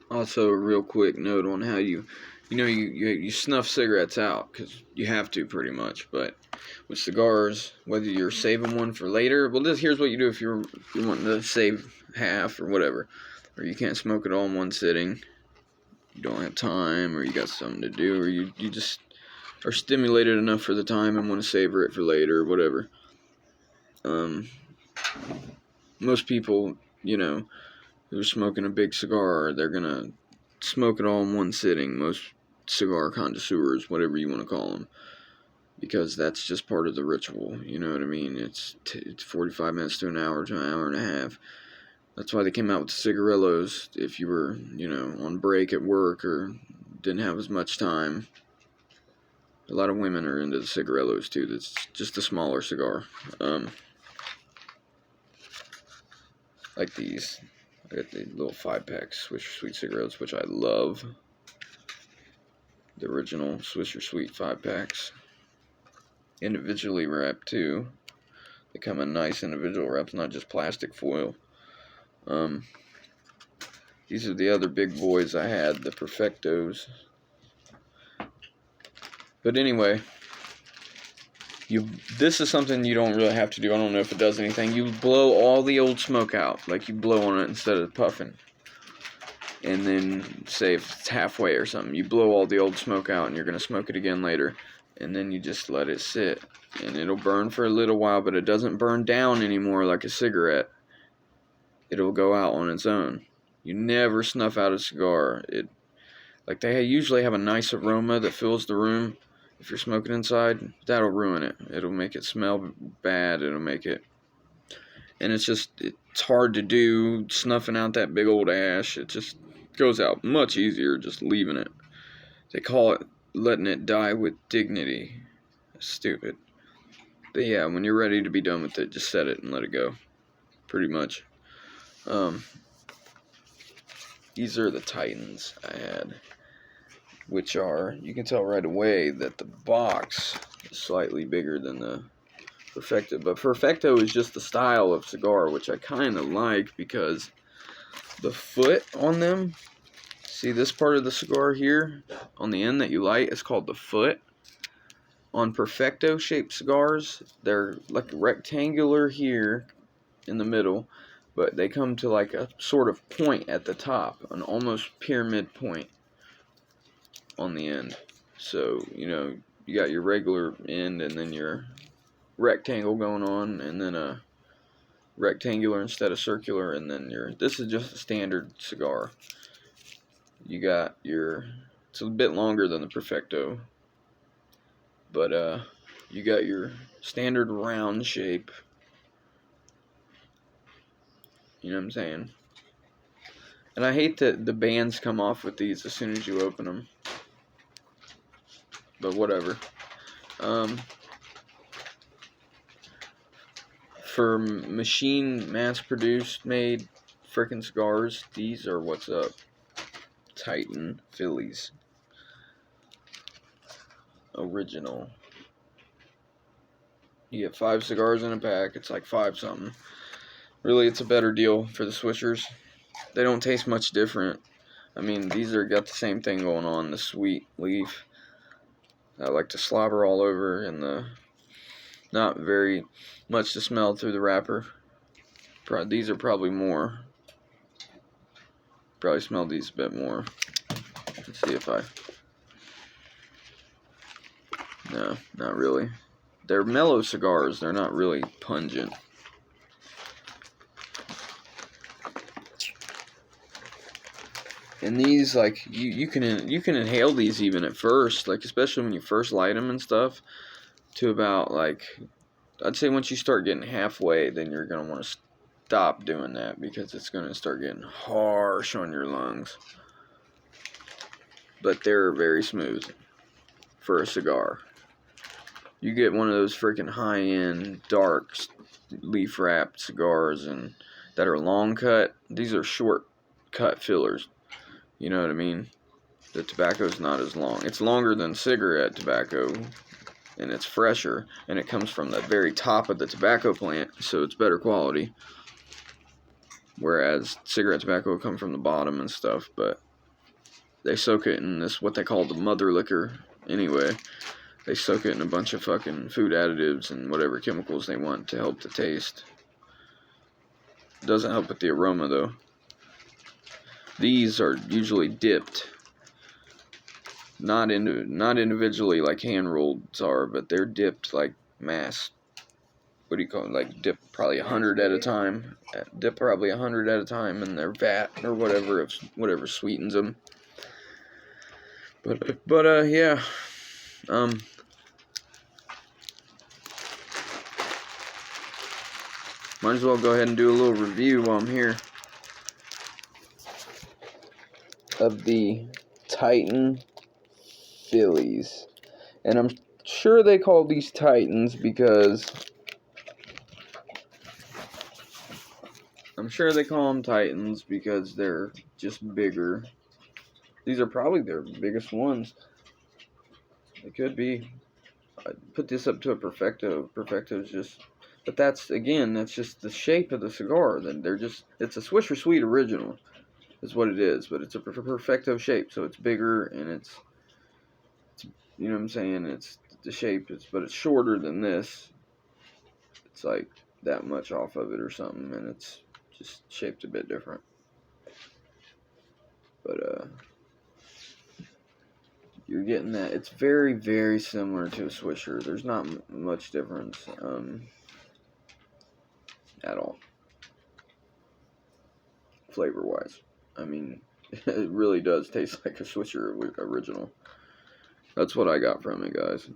Also, a real quick note on how you snuff cigarettes out because you have to pretty much. But with cigars, whether you're saving one for later, well, here's what you do if you're wanting to save half or whatever, or you can't smoke it all in one sitting. You don't have time, or you got something to do, or you just are stimulated enough for the time and want to savor it for later or whatever. Um, Most people, who are smoking a big cigar, they're gonna smoke it all in one sitting. Most cigar connoisseurs, whatever you want to call them, because that's just part of the ritual. You know what I mean? It's 45 minutes to an hour and a half. That's why they came out with the cigarillos. If you were, on break at work or didn't have as much time. A lot of women are into the cigarillos too. That's just a smaller cigar. Like these. I got the little 5-pack Swisher Sweet cigarettes, which I love. The original Swisher Sweet 5-packs. Individually wrapped too. They come in nice individual wraps, not just plastic foil. These are the other big boys I had, the Perfectos. But anyway, this is something you don't really have to do. I don't know if it does anything. You blow all the old smoke out, like you blow on it instead of puffing. And then, say if it's halfway or something, you blow all the old smoke out and you're going to smoke it again later. And then you just let it sit. And it'll burn for a little while, but it doesn't burn down anymore like a cigarette. It'll go out on its own. You never snuff out a cigar. They usually have a nice aroma that fills the room. If you're smoking inside, that'll ruin it. It'll make it smell bad. And it's hard to do, snuffing out that big old ash. It just goes out much easier just leaving it. They call it letting it die with dignity. Stupid. But yeah, when you're ready to be done with it, just set it and let it go. Pretty much. These are the Titans I had, which are, you can tell right away that the box is slightly bigger than the Perfecto. But Perfecto is just the style of cigar, which I kind of like because the foot on them, see this part of the cigar here on the end that you light, is called the foot. On Perfecto shaped cigars, they're like rectangular here in the middle, but they come to like a sort of point at the top, an almost pyramid point on the end. So, you got your regular end and then your rectangle going on, and then a rectangular instead of circular, and then this is just a standard cigar. You got it's a bit longer than the Perfecto, but you got your standard round shape. You know what I'm saying? And I hate that the bands come off with these as soon as you open them. But whatever. For machine mass-produced made frickin' cigars, these are what's up. Titan Phillies. Original. You get 5 cigars in a pack. It's like 5 something. Really, it's a better deal for the swishers. They don't taste much different. I mean, these got the same thing going on. The sweet leaf. I like to slobber all over, and not very much to smell through the wrapper. These are probably more. Probably smell these a bit more. Let's see if no, not really. They're mellow cigars. They're not really pungent. And these, like, you can inhale these even at first, like, especially when you first light them and stuff, to about, like, I'd say once you start getting halfway, then you're going to want to stop doing that, because it's going to start getting harsh on your lungs. But they're very smooth for a cigar. You get one of those freaking high-end, dark, leaf-wrapped cigars and that are long cut. These are short cut fillers. You know what I mean? The tobacco's not as long. It's longer than cigarette tobacco, and it's fresher, and it comes from the very top of the tobacco plant, so it's better quality. Whereas cigarette tobacco will come from the bottom and stuff, but they soak it in this, what they call the mother liquor. Anyway, they soak it in a bunch of fucking food additives and whatever chemicals they want to help the taste. It doesn't help with the aroma, though. These are usually dipped. Not individually like hand-rolled are, but they're dipped like mass. What do you call it? Like dip probably 100 at a time. Dip probably 100 at a time in their vat or whatever, if whatever sweetens them. But yeah. Might as well go ahead and do a little review while I'm here of the Titan Phillies. And I'm sure they call these Titans because they're just bigger. These are probably their biggest ones. It could be. I put this up to a Perfecto. Perfecto's just, but that's just the shape of the cigar. Then it's a Swisher Sweet original, is what it is. But it's a Perfecto shape, so it's bigger and it's you know what I'm saying. It's the shape. But it's shorter than this. It's like that much off of it or something, and it's just shaped a bit different. But you're getting that. It's very, very similar to a Swisher. There's not much difference at all, flavor-wise. I mean, it really does taste like a Swisher original. That's what I got from it, guys.